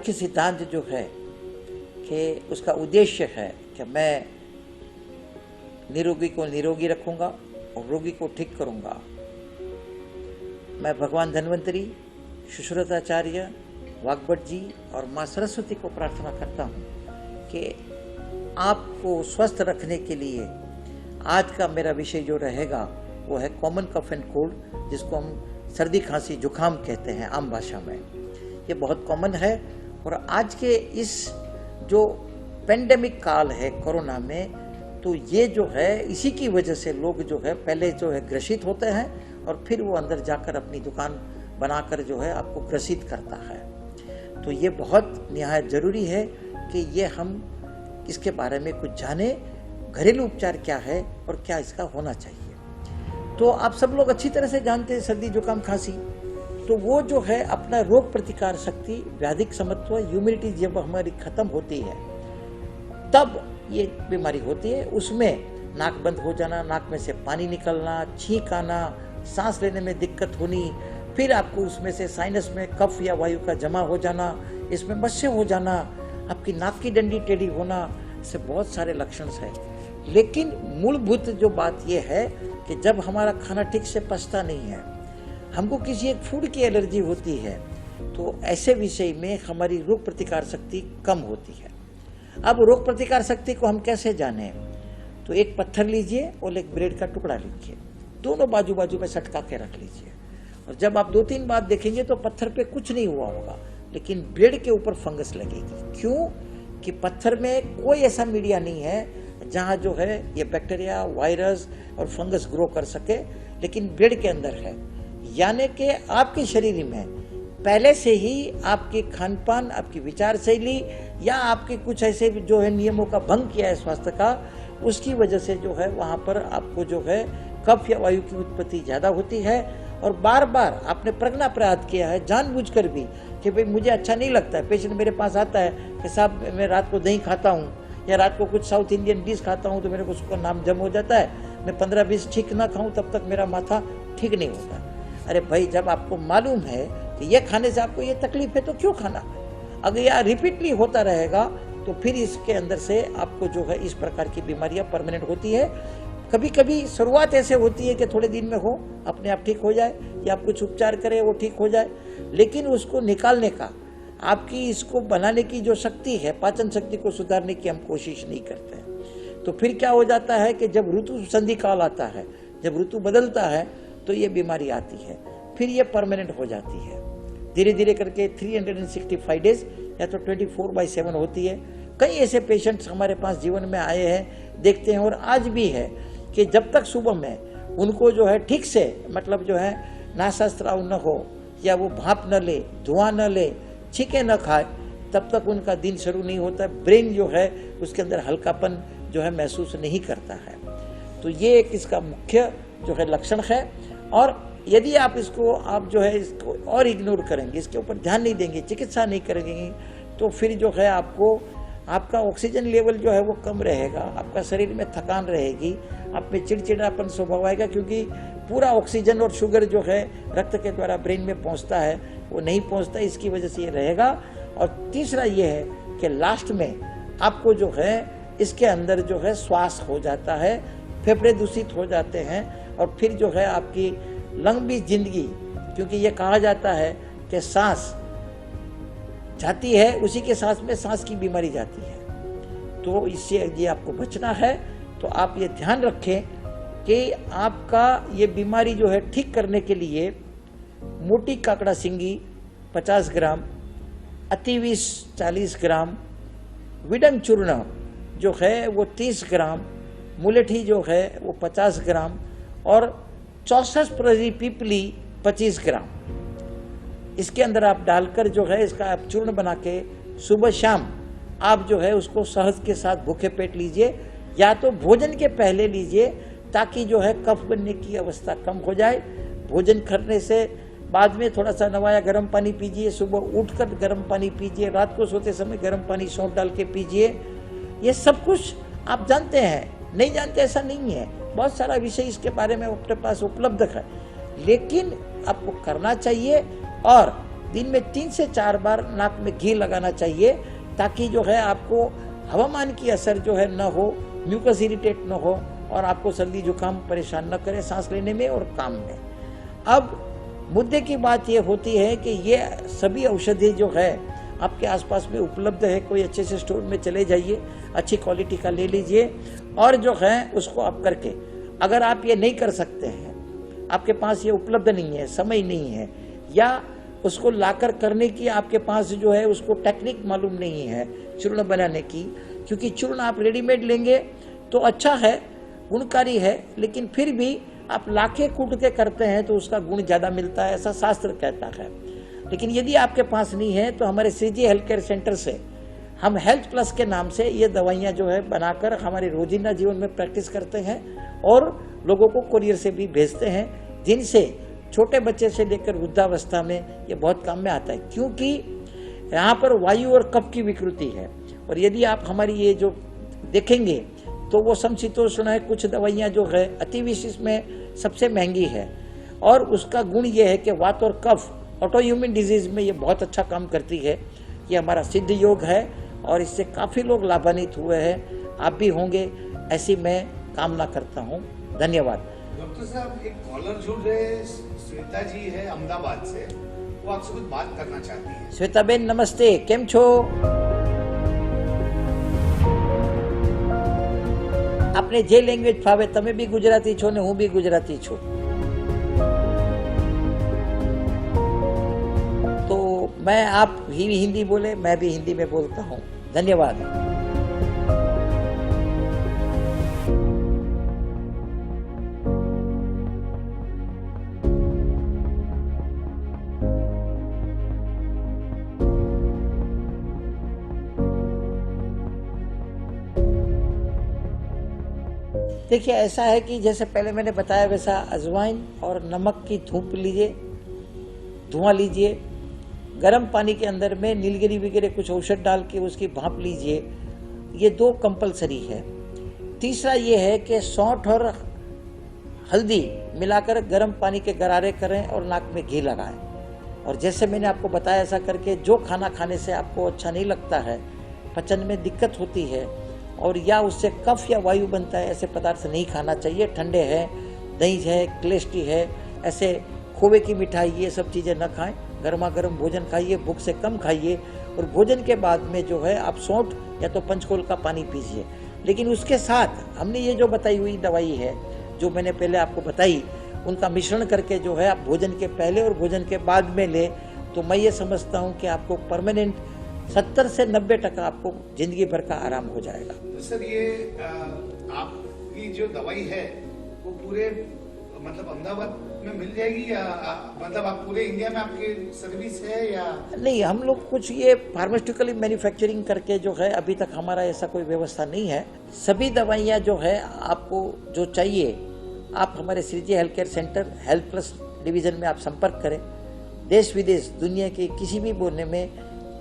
मुख्य सिद्धांत जो है कि उसका उद्देश्य है कि मैं निरोगी को निरोगी रखूंगा और रोगी को ठीक करूंगा। मैं भगवान धन्वंतरी, सुश्रुताचार्य, वाग्भट जी और माँ सरस्वती को प्रार्थना करता हूँ कि आपको स्वस्थ रखने के लिए आज का मेरा विषय जो रहेगा वो है कॉमन कफ एंड कोल्ड, जिसको हम सर्दी खांसी जुकाम कहते हैं आम भाषा में। ये बहुत कॉमन है और आज के इस जो पेंडेमिक काल है कोरोना में, तो ये जो है इसी की वजह से लोग जो है पहले जो है ग्रसित होते हैं और फिर वो अंदर जाकर अपनी दुकान बनाकर जो है आपको ग्रसित करता है। तो ये बहुत निहायत ज़रूरी है कि ये हम इसके बारे में कुछ जाने, घरेलू उपचार क्या है और क्या इसका होना चाहिए। तो आप सब लोग अच्छी तरह से जानते हैं सर्दी जुकाम खांसी, तो वो जो है अपना रोग प्रतिकार शक्ति, व्याधिक समत्व, ह्यूमिडिटी जब हमारी खत्म होती है तब ये बीमारी होती है। उसमें नाक बंद हो जाना, नाक में से पानी निकलना, छींक आना, सांस लेने में दिक्कत होनी, फिर आपको उसमें से साइनस में कफ या वायु का जमा हो जाना, इसमें मस्से हो जाना, आपकी नाक की डंडी टेढ़ी होना, से बहुत सारे लक्षण हैं। लेकिन मूलभूत जो बात यह है कि जब हमारा खाना ठीक से पचता नहीं है, हमको किसी एक फूड की एलर्जी होती है, तो ऐसे विषय में हमारी रोग प्रतिकार शक्ति कम होती है। अब रोग प्रतिकार शक्ति को हम कैसे जाने? तो एक पत्थर लीजिए और एक ब्रेड का टुकड़ा लीजिए, दोनों बाजू बाजू में सटका के रख लीजिए और जब आप 2-3 बार देखेंगे तो पत्थर पे कुछ नहीं हुआ होगा, लेकिन ब्रेड के ऊपर फंगस लगेगी। क्यों? कि पत्थर में कोई ऐसा मीडिया नहीं है जहाँ जो है ये बैक्टीरिया, वायरस और फंगस ग्रो कर सके, लेकिन ब्रेड के अंदर है। यानी कि आपके शरीर में पहले से ही आपके खान पान, आपकी विचार शैली या आपके कुछ ऐसे जो है नियमों का भंग किया है स्वास्थ्य का, उसकी वजह से जो है वहाँ पर आपको जो है कफ या वायु की उत्पत्ति ज़्यादा होती है। और बार बार आपने प्रज्ञा प्रयास किया है जानबूझकर भी कि भाई मुझे अच्छा नहीं लगता है। पेशेंट मेरे पास आता है कि साहब मैं रात को दही खाता हूँ या रात को कुछ साउथ इंडियन डिश खाता हूँ तो मेरे को उसका नाम जम हो जाता है, मैं 15-20 ठीक ना खाऊँ तब तक मेरा माथा ठीक नहीं होता। अरे भाई, जब आपको मालूम है कि ये खाने से आपको ये तकलीफ है तो क्यों खाना? अगर यह रिपीटली होता रहेगा तो फिर इसके अंदर से आपको जो है इस प्रकार की बीमारियां परमानेंट होती है। कभी कभी शुरुआत ऐसे होती है कि थोड़े दिन में हो, अपने आप ठीक हो जाए या आप कुछ उपचार करें वो ठीक हो जाए, लेकिन उसको निकालने का, आपकी इसको बनाने की जो शक्ति है, पाचन शक्ति को सुधारने की हम कोशिश नहीं करते हैं। तो फिर क्या हो जाता है कि जब ऋतु संधि काल आता है, जब ऋतु बदलता है तो ये बीमारी आती है, फिर ये परमानेंट हो जाती है। धीरे धीरे करके 365 डेज या तो 24/7 होती है। कई ऐसे पेशेंट्स हमारे पास जीवन में आए हैं, देखते हैं और आज भी है कि जब तक सुबह में उनको जो है ठीक से मतलब जो है नासास्त्राव न हो या वो भाप न ले, धुआं न ले, छींके न खाए, तब तक उनका दिन शुरू नहीं होता। ब्रेन जो है उसके अंदर हल्कापन जो है महसूस नहीं करता है। तो ये एक इसका मुख्य जो है लक्षण है। और यदि आप इसको आप जो है इसको और इग्नोर करेंगे, इसके ऊपर ध्यान नहीं देंगे, चिकित्सा नहीं करेंगे, तो फिर जो है आपको आपका ऑक्सीजन लेवल जो है वो कम रहेगा, आपका शरीर में थकान रहेगी, आप में चिड़चिड़ापन स्वभाव आएगा, क्योंकि पूरा ऑक्सीजन और शुगर जो है रक्त के द्वारा ब्रेन में पहुंचता है वो नहीं पहुंचता, इसकी वजह से ये रहेगा। और तीसरा ये है कि लास्ट में आपको जो है इसके अंदर जो है श्वास हो जाता है, फेफड़े दूषित हो जाते हैं और फिर जो है आपकी लंबी जिंदगी, क्योंकि ये कहा जाता है कि सांस जाती है उसी के सांस में सांस की बीमारी जाती है। तो इससे ये आपको बचना है। तो आप ये ध्यान रखें कि आपका ये बीमारी जो है ठीक करने के लिए मोटी काकड़ा सिंगी 50 ग्राम, अतिविष 40 ग्राम, विडंग चूर्ण जो है वो 30 ग्राम, मुलेठी जो है वो 50 ग्राम और 64 पीपली 25 ग्राम, इसके अंदर आप डालकर जो है इसका आप चूर्ण बना के सुबह शाम आप जो है उसको शहद के साथ भूखे पेट लीजिए, या तो भोजन के पहले लीजिए ताकि जो है कफ बनने की अवस्था कम हो जाए। भोजन करने से बाद में थोड़ा सा नवाया गर्म पानी पीजिए, सुबह उठकर गर्म पानी पीजिए, रात को सोते समय गर्म पानी सौंफ डाल के पीजिए। ये सब कुछ आप जानते हैं, नहीं जानते ऐसा नहीं है, बहुत सारा विषय इसके बारे में अपने पास उपलब्ध है, लेकिन आपको करना चाहिए। और दिन में 3 से 4 बार नाक में घी लगाना चाहिए, ताकि जो है आपको हवामान की असर जो है न हो, म्यूकस इरिटेट न हो और आपको सर्दी जुकाम परेशान न करे सांस लेने में और काम में। अब मुद्दे की बात ये होती है कि ये सभी औषधि जो है आपके आसपास में उपलब्ध है, कोई अच्छे से स्टोर में चले जाइए, अच्छी क्वालिटी का ले लीजिए और जो है उसको आप करके, अगर आप ये नहीं कर सकते हैं, आपके पास ये उपलब्ध नहीं है, समय नहीं है, या उसको लाकर करने की आपके पास जो है उसको टेक्निक मालूम नहीं है चूर्ण बनाने की, क्योंकि चूर्ण आप रेडीमेड लेंगे तो अच्छा है, गुणकारी है, लेकिन फिर भी आप लाके कूट के करते हैं तो उसका गुण ज़्यादा मिलता है, ऐसा शास्त्र कहता है। लेकिन यदि आपके पास नहीं है तो हमारे श्रीजी हेल्थ केयर सेंटर से हम हेल्थ प्लस के नाम से ये दवाइयाँ जो है बनाकर हमारे रोजिंदा जीवन में प्रैक्टिस करते हैं और लोगों को कुरियर से भी भेजते हैं, जिनसे छोटे बच्चे से लेकर वृद्धावस्था में ये बहुत काम में आता है। क्योंकि यहाँ पर वायु और कफ की विकृति है, और यदि आप हमारी ये जो देखेंगे तो वो समशीतोष्ण है, कुछ दवाइयाँ जो है अति विशिष्ट में सबसे महंगी है, और उसका गुण ये है कि वात और कफ ऑटोइम्यून डिजीज में ये बहुत अच्छा काम करती है। ये हमारा सिद्ध योग है और इससे काफ़ी लोग लाभान्वित हुए हैं, आप भी होंगे ऐसी मैं कामना करता हूँ। धन्यवाद। डॉक्टर साहब, एक कॉलर जुड़ रहे, श्वेता जी है अहमदाबाद से, वो आपसे कुछ बात करना चाहती है। श्वेता बेन नमस्ते, केम छो? आपने जे लैंग्वेज फावे, तमे भी गुजराती छो ने हूँ भी गुजराती छू, तो मैं आप भी हिंदी बोले, मैं भी हिंदी में बोलता हूँ। धन्यवाद। देखिए, ऐसा है कि जैसे पहले मैंने बताया वैसा अजवाइन और नमक की धूप लीजिए, धुआं लीजिए, गर्म पानी के अंदर में नीलगिरी वगैरह कुछ औषध डाल के उसकी भाप लीजिए, ये 2 कंपलसरी है। तीसरा ये है कि सौंठ और हल्दी मिलाकर गर्म पानी के गरारे करें और नाक में घी लगाएं। और जैसे मैंने आपको बताया, ऐसा करके जो खाना खाने से आपको अच्छा नहीं लगता है, पचन में दिक्कत होती है और या उससे कफ या वायु बनता है, ऐसे पदार्थ नहीं खाना चाहिए। ठंडे हैं, दही है, क्लेस्टी है, ऐसे खोवे की मिठाई, ये सब चीज़ें न खाएं। गर्मा गर्म भोजन खाइए, भूख से कम खाइए, और भोजन के बाद में जो है आप सौंठ या तो पंचकोल का पानी पीजिए। लेकिन उसके साथ हमने ये जो बताई हुई दवाई है, जो मैंने पहले आपको बताई, उनका मिश्रण करके जो है आप भोजन के पहले और भोजन के बाद में ले, तो मैं ये समझता हूँ कि आपको परमानेंट 70 से 90% आपको जिंदगी भर का आराम हो जाएगा। तो सर, ये आपकी जो दवाई है वो पूरे मतलब अहमदाबाद में मिल जाएगी, या मतलब आप पूरे इंडिया में आपकी सर्विस है या नहीं? हम लोग कुछ ये फार्मास्यूटिकली मैन्युफैक्चरिंग करके जो है, अभी तक हमारा ऐसा कोई व्यवस्था नहीं है। सभी दवाइयाँ जो है आपको जो चाहिए, आप हमारे Shreeji health care centre health plus division में आप संपर्क करें। देश विदेश दुनिया के किसी भी कोने में,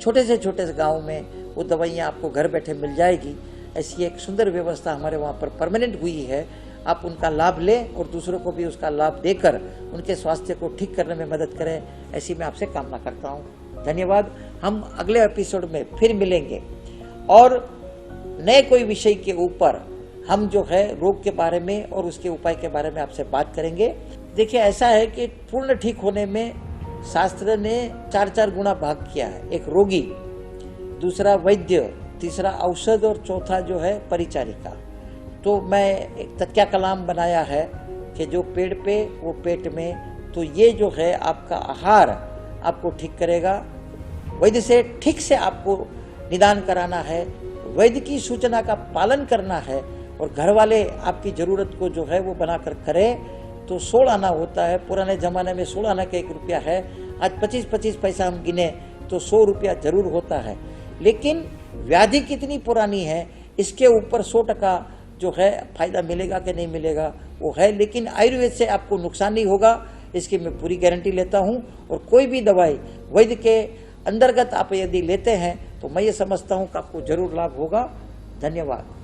छोटे से गांव में वो दवाइयाँ आपको घर बैठे मिल जाएगी। ऐसी एक सुंदर व्यवस्था हमारे वहाँ पर परमानेंट हुई है। आप उनका लाभ लें और दूसरों को भी उसका लाभ देकर उनके स्वास्थ्य को ठीक करने में मदद करें, ऐसी मैं आपसे कामना करता हूँ। धन्यवाद। हम अगले एपिसोड में फिर मिलेंगे और नए कोई विषय के ऊपर हम जो है रोग के बारे में और उसके उपाय के बारे में आपसे बात करेंगे। देखिए, ऐसा है कि पूर्ण ठीक होने में शास्त्र ने 4 गुना भाग किया है। एक रोगी, दूसरा वैद्य, तीसरा औषध और चौथा जो है परिचारिका। तो मैं एक तकिया कलाम बनाया है कि जो पेड़ पे वो पेट में। तो ये जो है आपका आहार आपको ठीक करेगा। वैद्य से ठीक से आपको निदान कराना है, वैद्य की सूचना का पालन करना है, और घर वाले आपकी ज़रूरत को जो है वो बनाकर करें। तो 16 आना होता है, पुराने ज़माने में 16 आना का 1 रुपया है, आज 25-25 पैसा हम गिने तो 100 रुपया जरूर होता है। लेकिन व्याधि कितनी पुरानी है, इसके ऊपर 100% जो है फायदा मिलेगा कि नहीं मिलेगा वो है। लेकिन आयुर्वेद से आपको नुकसान नहीं होगा, इसकी मैं पूरी गारंटी लेता हूँ। और कोई भी दवाई वैद्य के अंतर्गत आप यदि लेते हैं तो मैं ये समझता हूँ कि आपको जरूर लाभ होगा। धन्यवाद।